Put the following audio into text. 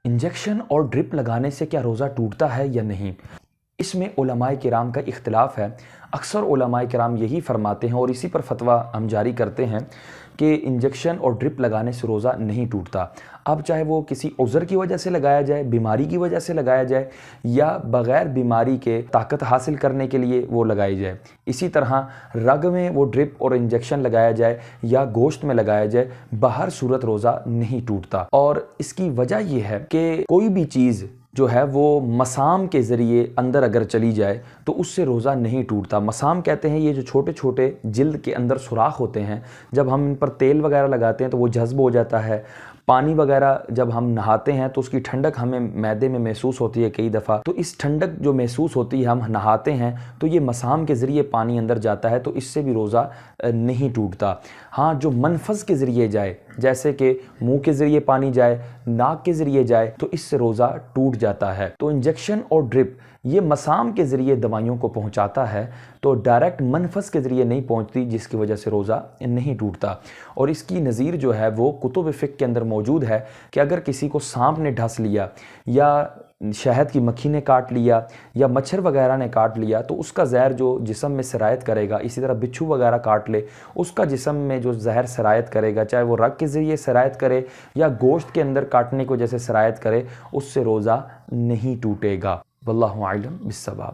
Injection और drip लगाने से क्या रोज़ा टूटता है या नहीं, इसमें उलमाए किराम का इख्तिलाफ है। अक्सर उलमाए किराम यही फरमाते हैं और इसी पर फतवा हम जारी करते हैं कि इंजेक्शन और ड्रिप लगाने से रोज़ा नहीं टूटता। अब चाहे वो किसी उज़र की वजह से लगाया जाए, बीमारी की वजह से लगाया जाए, या बग़ैर बीमारी के ताकत हासिल करने के लिए वो लगाई जाए। इसी तरह रग में वो ड्रिप और इंजेक्शन लगाया जाए या गोश्त में लगाया जाए, बाहर सूरत रोज़ा नहीं टूटता। और इसकी वजह यह है कि कोई भी चीज़ जो है वो मसाम के ज़रिए अंदर अगर चली जाए तो उससे रोज़ा नहीं टूटता। मसाम कहते हैं ये जो छोटे छोटे जिल्द के अंदर सुराख होते हैं, जब हम इन पर तेल वगैरह लगाते हैं तो वो जज्ब हो जाता है। पानी वगैरह जब हम नहाते हैं तो उसकी ठंडक हमें मैदे में महसूस होती है कई दफ़ा, तो इस ठंडक जो महसूस होती है, हम नहाते हैं तो ये मसाम के ज़रिए पानी अंदर जाता है, तो इससे भी रोज़ा नहीं टूटता। हाँ, जो मनफज़ के ज़रिए जाए, जैसे कि मुंह के ज़रिए पानी जाए, नाक के ज़रिए जाए, तो इससे रोज़ा टूट जाता है। तो इंजेक्शन और ड्रिप ये मसाम के ज़रिए दवाइयों को पहुंचाता है, तो डायरेक्ट मनफस के ज़रिए नहीं पहुंचती, जिसकी वजह से रोज़ा नहीं टूटता। और इसकी नज़ीर जो है वो कुतुब फ़िक़्ह के अंदर मौजूद है कि अगर किसी को सांप ने डस लिया या शहद की मक्खी ने काट लिया या मच्छर वगैरह ने काट लिया, तो उसका जहर जो जिस्म में सरायत करेगा, इसी तरह बिच्छू वगैरह काट ले, उसका जिस्म में जो जहर सरायत करेगा, चाहे वो रग के ज़रिए सरायत करे या गोश्त के अंदर काटने की वजह से सरायत करे, उससे रोज़ा नहीं टूटेगा। वल्लाहु आलम बिस्सवाब।